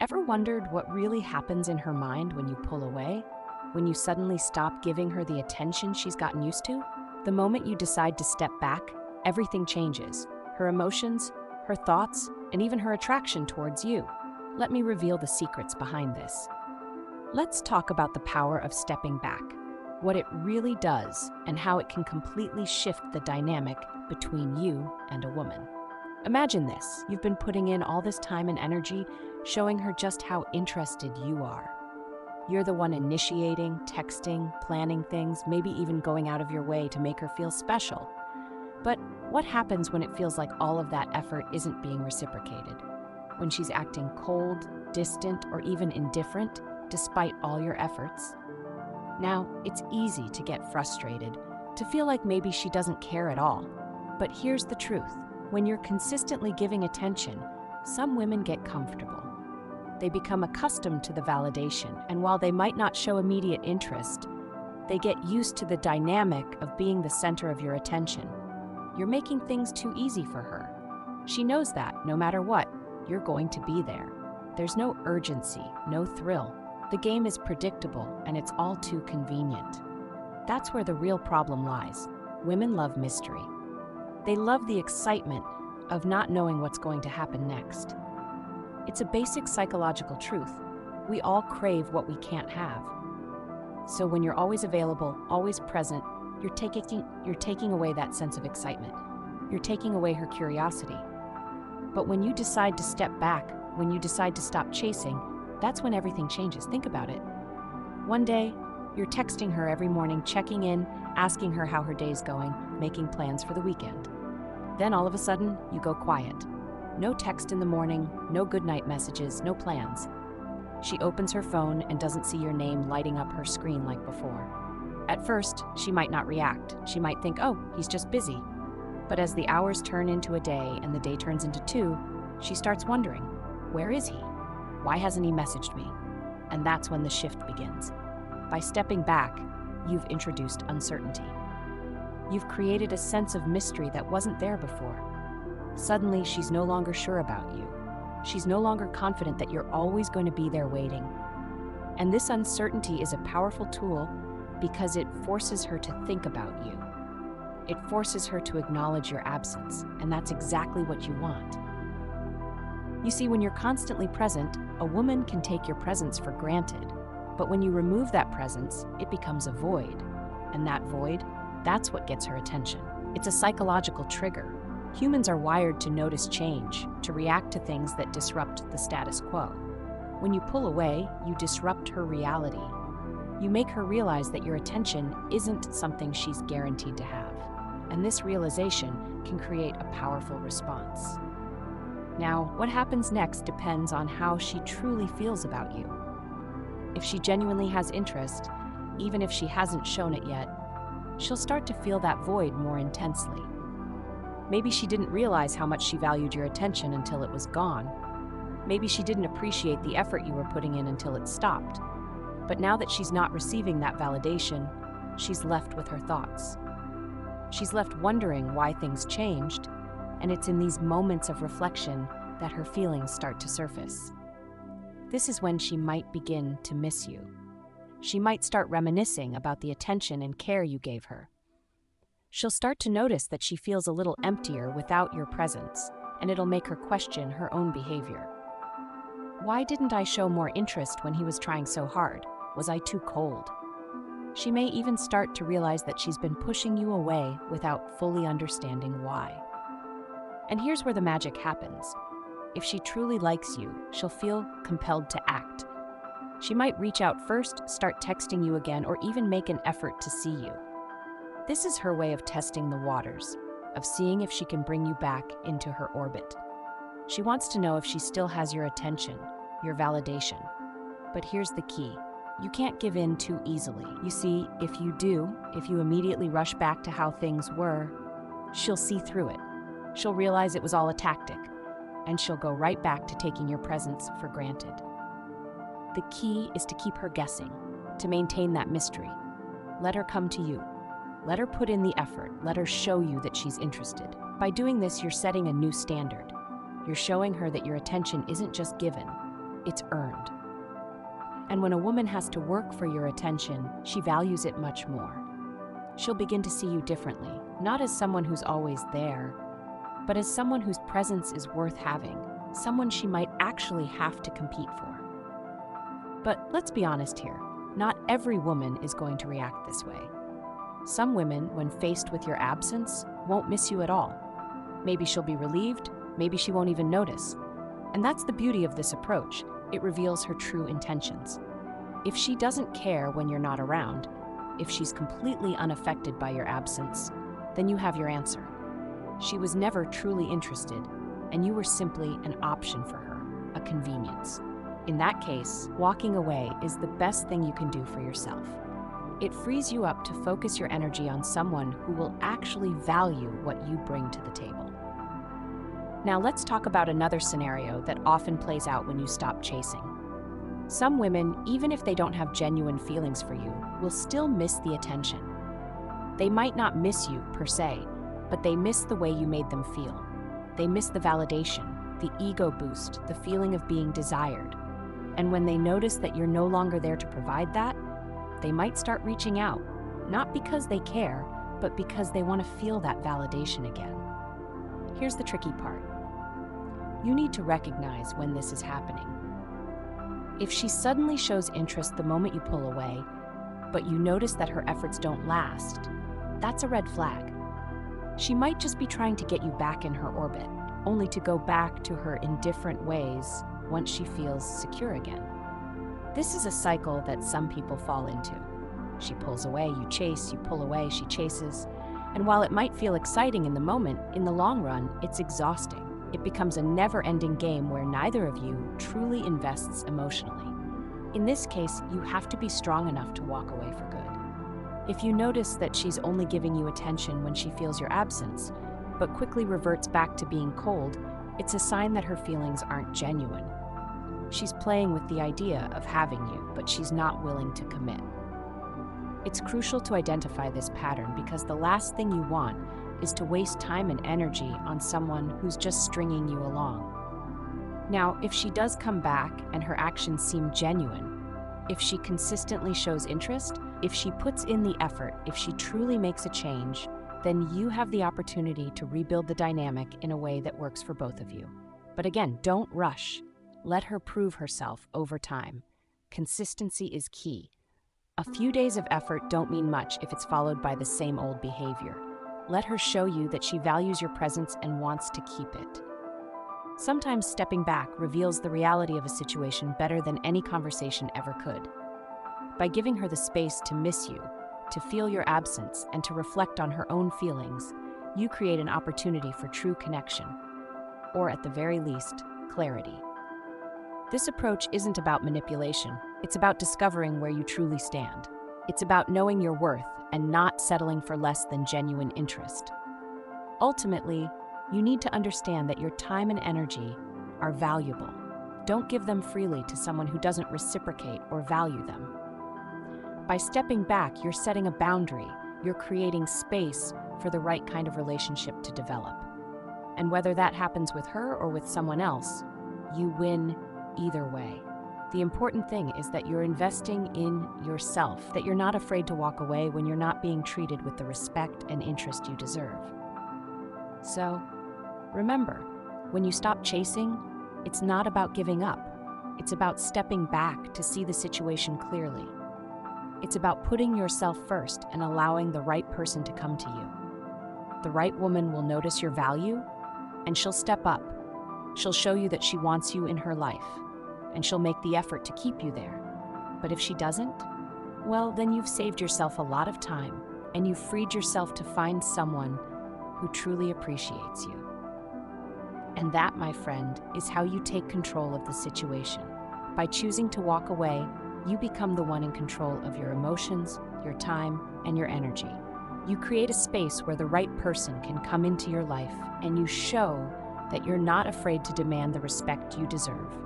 Ever wondered what really happens in her mind when you pull away? When you suddenly stop giving her the attention she's gotten used to? The moment you decide to step back, everything changes. Her emotions, her thoughts, and even her attraction towards you. Let me reveal the secrets behind this. Let's talk about the power of stepping back, what it really does, and how it can completely shift the dynamic between you and a woman. Imagine this. You've been putting in all this time and energy, showing her just how interested you are. You're the one initiating, texting, planning things, maybe even going out of your way to make her feel special. But what happens when it feels like all of that effort isn't being reciprocated? When she's acting cold, distant, or even indifferent, despite all your efforts? Now, it's easy to get frustrated, to feel like maybe she doesn't care at all. But here's the truth. When you're consistently giving attention, some women get comfortable. They become accustomed to the validation, and while they might not show immediate interest, they get used to the dynamic of being the center of your attention. You're making things too easy for her. She knows that, no matter what, you're going to be there. There's no urgency, no thrill. The game is predictable, and it's all too convenient. That's where the real problem lies. Women love mystery. They love the excitement of not knowing what's going to happen next. It's a basic psychological truth. We all crave what we can't have. So when you're always available, always present, you're taking away that sense of excitement. You're taking away her curiosity. But when you decide to step back, when you decide to stop chasing, that's when everything changes. Think about it. One day, you're texting her every morning, checking in, asking her how her day's going, making plans for the weekend. Then all of a sudden, you go quiet. No text in the morning, no goodnight messages, no plans. She opens her phone and doesn't see your name lighting up her screen like before. At first, she might not react. She might think, oh, he's just busy. But as the hours turn into a day and the day turns into two, she starts wondering, where is he? Why hasn't he messaged me? And that's when the shift begins. By stepping back, you've introduced uncertainty. You've created a sense of mystery that wasn't there before. Suddenly, she's no longer sure about you. She's no longer confident that you're always going to be there waiting. And this uncertainty is a powerful tool because it forces her to think about you. It forces her to acknowledge your absence, and that's exactly what you want. You see, when you're constantly present, a woman can take your presence for granted. But when you remove that presence, it becomes a void. And that void, that's what gets her attention. It's a psychological trigger. Humans are wired to notice change, to react to things that disrupt the status quo. When you pull away, you disrupt her reality. You make her realize that your attention isn't something she's guaranteed to have. And this realization can create a powerful response. Now, what happens next depends on how she truly feels about you. If she genuinely has interest, even if she hasn't shown it yet, she'll start to feel that void more intensely. Maybe she didn't realize how much she valued your attention until it was gone. Maybe she didn't appreciate the effort you were putting in until it stopped. But now that she's not receiving that validation, she's left with her thoughts. She's left wondering why things changed, and it's in these moments of reflection that her feelings start to surface. This is when she might begin to miss you. She might start reminiscing about the attention and care you gave her. She'll start to notice that she feels a little emptier without your presence, and it'll make her question her own behavior. Why didn't I show more interest when he was trying so hard? Was I too cold? She may even start to realize that she's been pushing you away without fully understanding why. And here's where the magic happens. If she truly likes you, she'll feel compelled to act. She might reach out first, start texting you again, or even make an effort to see you. This is her way of testing the waters, of seeing if she can bring you back into her orbit. She wants to know if she still has your attention, your validation. But here's the key. You can't give in too easily. You see, if you do, if you immediately rush back to how things were, she'll see through it. She'll realize it was all a tactic, and she'll go right back to taking your presence for granted. The key is to keep her guessing, to maintain that mystery. Let her come to you. Let her put in the effort. Let her show you that she's interested. By doing this, you're setting a new standard. You're showing her that your attention isn't just given, it's earned. And when a woman has to work for your attention, she values it much more. She'll begin to see you differently, not as someone who's always there, but as someone whose presence is worth having, someone she might actually have to compete for. But let's be honest here, not every woman is going to react this way. Some women, when faced with your absence, won't miss you at all. Maybe she'll be relieved, maybe she won't even notice. And that's the beauty of this approach. It reveals her true intentions. If she doesn't care when you're not around, if she's completely unaffected by your absence, then you have your answer. She was never truly interested, and you were simply an option for her, a convenience. In that case, walking away is the best thing you can do for yourself. It frees you up to focus your energy on someone who will actually value what you bring to the table. Now let's talk about another scenario that often plays out when you stop chasing. Some women, even if they don't have genuine feelings for you, will still miss the attention. They might not miss you per se, but they miss the way you made them feel. They miss the validation, the ego boost, the feeling of being desired. And when they notice that you're no longer there to provide that, they might start reaching out, not because they care, but because they want to feel that validation again. Here's the tricky part. You need to recognize when this is happening. If she suddenly shows interest the moment you pull away, but you notice that her efforts don't last, that's a red flag. She might just be trying to get you back in her orbit, only to go back to her in different ways once she feels secure again. This is a cycle that some people fall into. She pulls away, you chase, you pull away, she chases. And while it might feel exciting in the moment, in the long run, it's exhausting. It becomes a never-ending game where neither of you truly invests emotionally. In this case, you have to be strong enough to walk away for good. If you notice that she's only giving you attention when she feels your absence, but quickly reverts back to being cold, it's a sign that her feelings aren't genuine. She's playing with the idea of having you, but she's not willing to commit. It's crucial to identify this pattern because the last thing you want is to waste time and energy on someone who's just stringing you along. Now, if she does come back and her actions seem genuine, if she consistently shows interest, if she puts in the effort, if she truly makes a change, then you have the opportunity to rebuild the dynamic in a way that works for both of you. But again, don't rush. Let her prove herself over time. Consistency is key. A few days of effort don't mean much if it's followed by the same old behavior. Let her show you that she values your presence and wants to keep it. Sometimes stepping back reveals the reality of a situation better than any conversation ever could. By giving her the space to miss you, to feel your absence, and to reflect on her own feelings, you create an opportunity for true connection, or at the very least, clarity. This approach isn't about manipulation, it's about discovering where you truly stand. It's about knowing your worth and not settling for less than genuine interest. Ultimately, you need to understand that your time and energy are valuable. Don't give them freely to someone who doesn't reciprocate or value them. By stepping back, you're setting a boundary. You're creating space for the right kind of relationship to develop. And whether that happens with her or with someone else, you win either way. The important thing is that you're investing in yourself, that you're not afraid to walk away when you're not being treated with the respect and interest you deserve. So, remember, when you stop chasing, it's not about giving up. It's about stepping back to see the situation clearly. It's about putting yourself first and allowing the right person to come to you. The right woman will notice your value, and she'll step up. She'll show you that she wants you in her life, and she'll make the effort to keep you there. But if she doesn't, well, then you've saved yourself a lot of time, and you've freed yourself to find someone who truly appreciates you. And that, my friend, is how you take control of the situation. By choosing to walk away, you become the one in control of your emotions, your time, and your energy. You create a space where the right person can come into your life, and you show that you're not afraid to demand the respect you deserve.